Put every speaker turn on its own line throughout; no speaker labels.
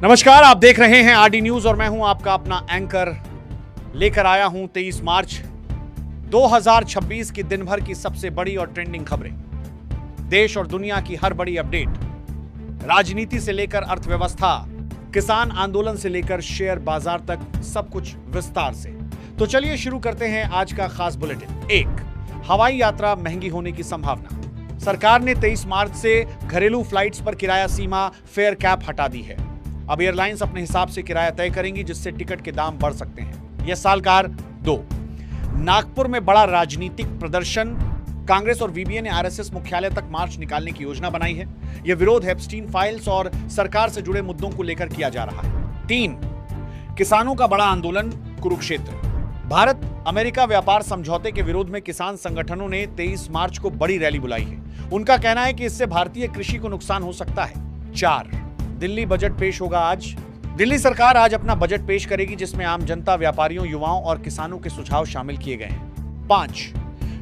नमस्कार, आप देख रहे हैं आरडी न्यूज और मैं हूं आपका अपना एंकर। लेकर आया हूं 23 मार्च 2026 की दिन भर की सबसे बड़ी और ट्रेंडिंग खबरें, देश और दुनिया की हर बड़ी अपडेट, राजनीति से लेकर अर्थव्यवस्था, किसान आंदोलन से लेकर शेयर बाजार तक, सब कुछ विस्तार से। तो चलिए शुरू करते हैं आज का खास बुलेटिन। 1, हवाई यात्रा महंगी होने की संभावना। सरकार ने 23 मार्च से घरेलू फ्लाइट्स पर किराया सीमा फेयर कैप हटा दी है। अब एयरलाइंस अपने हिसाब से किराया तय करेंगी, जिससे टिकट के दाम बढ़ सकते हैं। यह सालकार 2, नागपुर में बड़ा राजनीतिक प्रदर्शन। कांग्रेस और वीबीए ने आरएसएस मुख्यालय तक मार्च निकालने की योजना बनाई है। यह विरोध एप्स्टीन फाइल्स और सरकार से जुड़े मुद्दों को लेकर किया जा रहा है। 3, किसानों का बड़ा आंदोलन कुरुक्षेत्र। भारत अमेरिका व्यापार समझौते के विरोध में किसान संगठनों ने 23 मार्च को बड़ी रैली बुलाई है। उनका कहना है कि इससे भारतीय कृषि को नुकसान हो सकता है। 4, दिल्ली बजट पेश होगा आज। दिल्ली सरकार आज अपना बजट पेश करेगी, जिसमें आम जनता, व्यापारियों, युवाओं और किसानों के सुझाव शामिल किए गए हैं। 5,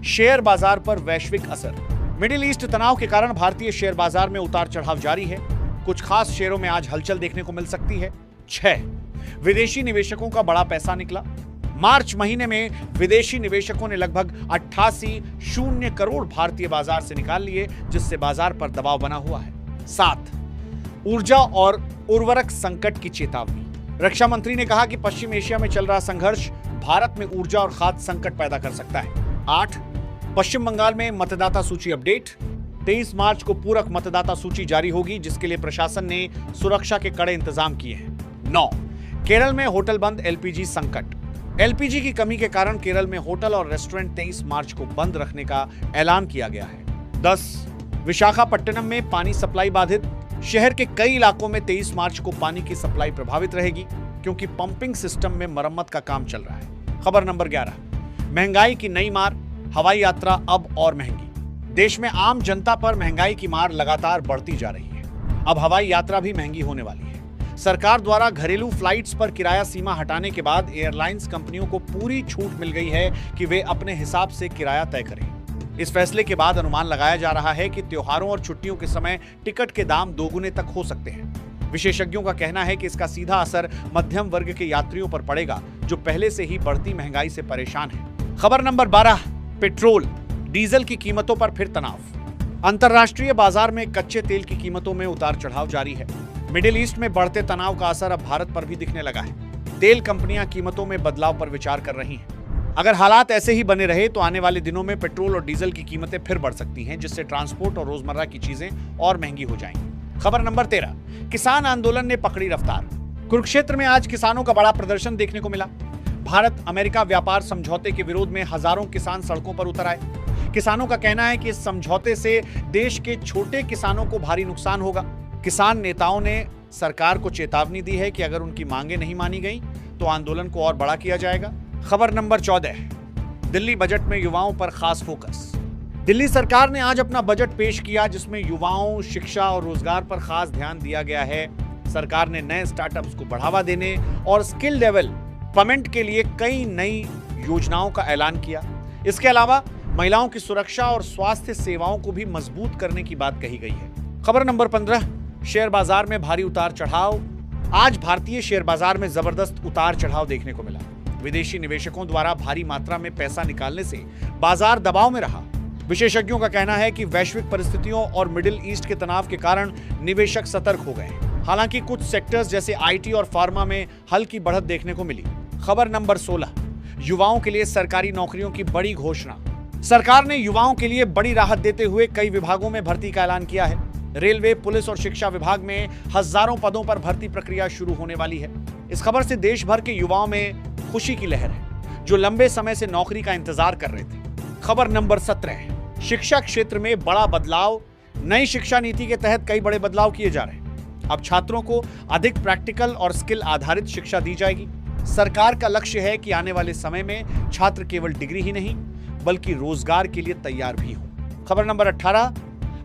शेयर बाजार पर वैश्विक असर। मिडिल ईस्ट तनाव के कारण भारतीय शेयर बाजार में उतार चढ़ाव जारी है। कुछ खास शेयरों में आज हलचल देखने को मिल सकती है। 6, विदेशी निवेशकों का बड़ा पैसा निकला। मार्च महीने में विदेशी निवेशकों ने लगभग 88 करोड़ भारतीय बाजार से निकाल लिए, जिससे बाजार पर दबाव बना हुआ है। 7, ऊर्जा और उर्वरक संकट की चेतावनी। रक्षा मंत्री ने कहा कि पश्चिम एशिया में चल रहा संघर्ष भारत में ऊर्जा और खाद्य संकट पैदा कर सकता है। 8, पश्चिम बंगाल में मतदाता सूची अपडेट। 23 मार्च को पूरक मतदाता सूची जारी होगी, जिसके लिए प्रशासन ने सुरक्षा के कड़े इंतजाम किए हैं। 9, केरल में होटल बंद, एलपीजी संकट। एलपीजी की कमी के कारण केरल में होटल और रेस्टोरेंट 23 मार्च को बंद रखने का ऐलान किया गया है। 10, विशाखापट्टनम में पानी सप्लाई बाधित। शहर के कई इलाकों में 23 मार्च को पानी की सप्लाई प्रभावित रहेगी, क्योंकि पंपिंग सिस्टम में मरम्मत का काम चल रहा है। खबर नंबर 11, महंगाई की नई मार, हवाई यात्रा अब और महंगी। देश में आम जनता पर महंगाई की मार लगातार बढ़ती जा रही है। अब हवाई यात्रा भी महंगी होने वाली है। सरकार द्वारा घरेलू फ्लाइट्स पर किराया सीमा हटाने के बाद एयरलाइंस कंपनियों को पूरी छूट मिल गई है कि वे अपने हिसाब से किराया तय करें। इस फैसले के बाद अनुमान लगाया जा रहा है कि त्योहारों और छुट्टियों के समय टिकट के दाम दोगुने तक हो सकते हैं। विशेषज्ञों का कहना है कि इसका सीधा असर मध्यम वर्ग के यात्रियों पर पड़ेगा, जो पहले से ही बढ़ती महंगाई से परेशान हैं। खबर नंबर 12, पेट्रोल डीजल की कीमतों पर फिर तनाव। अंतर्राष्ट्रीय बाजार में कच्चे तेल की कीमतों में उतार चढ़ाव जारी है। मिडिल ईस्ट में बढ़ते तनाव का असर अब भारत पर भी दिखने लगा है। तेल कंपनियां कीमतों में बदलाव पर विचार कर रही हैं। अगर हालात ऐसे ही बने रहे तो आने वाले दिनों में पेट्रोल और डीजल की कीमतें फिर बढ़ सकती हैं, जिससे ट्रांसपोर्ट और रोजमर्रा की चीजें और महंगी हो जाएंगी। खबर नंबर 13, किसान आंदोलन ने पकड़ी रफ्तार। कुरुक्षेत्र में आज किसानों का बड़ा प्रदर्शन देखने को मिला। भारत अमेरिका व्यापार समझौते के विरोध में हजारों किसान सड़कों पर उतर आए। किसानों का कहना है कि इस समझौते से देश के छोटे किसानों को भारी नुकसान होगा। किसान नेताओं ने सरकार को चेतावनी दी है कि अगर उनकी मांगे नहीं मानी गई तो आंदोलन को और बड़ा किया जाएगा। खबर नंबर 14, दिल्ली बजट में युवाओं पर खास फोकस। दिल्ली सरकार ने आज अपना बजट पेश किया, जिसमें युवाओं, शिक्षा और रोजगार पर खास ध्यान दिया गया है। सरकार ने नए स्टार्टअप्स को बढ़ावा देने और स्किल डेवलपमेंट के लिए कई नई योजनाओं का ऐलान किया। इसके अलावा महिलाओं की सुरक्षा और स्वास्थ्य सेवाओं को भी मजबूत करने की बात कही गई है। खबर नंबर 15, शेयर बाजार में भारी उतार चढ़ाव। आज भारतीय शेयर बाजार में जबरदस्त उतार चढ़ाव देखने को मिला। विदेशी निवेशकों द्वारा भारी मात्रा में पैसा निकालने से बाजार दबाव में रहा। विशेषज्ञों का कहना है कि वैश्विक परिस्थितियों और मिडिल ईस्ट के तनाव के कारण निवेशक सतर्क हो गए। हालांकि कुछ सेक्टर्स जैसे आईटी और फार्मा में हल्की बढ़त देखने को मिली। खबर नंबर 16, युवाओं के लिए सरकारी नौकरियों की बड़ी घोषणा। सरकार ने युवाओं के लिए बड़ी राहत देते हुए कई विभागों में भर्ती का ऐलान किया है। रेलवे, पुलिस और शिक्षा विभाग में हजारों पदों पर भर्ती प्रक्रिया शुरू होने वाली है। इस खबर से देश भर के युवाओं में खुशी की लहर है, जो लंबे समय से नौकरी का इंतजार कर रहे थे। खबर नंबर 17, शिक्षा क्षेत्र में बड़ा बदलाव। नई शिक्षा नीति के तहत कई बड़े बदलाव किए जा रहे हैं। अब छात्रों को अधिक प्रैक्टिकल और स्किल आधारित शिक्षा दी जाएगी। सरकार का लक्ष्य है कि आने वाले समय में छात्र केवल डिग्री ही नहीं, बल्कि रोजगार के लिए तैयार भी हों। खबर नंबर 18,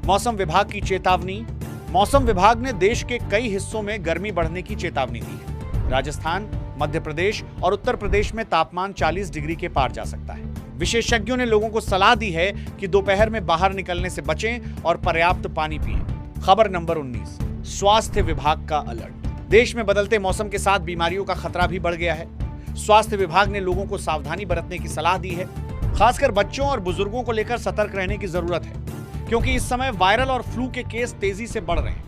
मौसम विभाग की चेतावनी। मौसम विभाग ने देश के कई हिस्सों में गर्मी बढ़ने की चेतावनी दी है। राजस्थान, मध्य प्रदेश और उत्तर प्रदेश में तापमान 40 डिग्री के पार जा सकता है। विशेषज्ञों ने लोगों को सलाह दी है कि दोपहर में बाहर निकलने से बचें और पर्याप्त पानी पिएं। खबर नंबर 19, स्वास्थ्य विभाग का अलर्ट। देश में बदलते मौसम के साथ बीमारियों का खतरा भी बढ़ गया है। स्वास्थ्य विभाग ने लोगों को सावधानी बरतने की सलाह दी है। खासकर बच्चों और बुजुर्गों को लेकर सतर्क रहने की जरूरत है, क्योंकि इस समय वायरल और फ्लू के केस तेजी से बढ़ रहे हैं।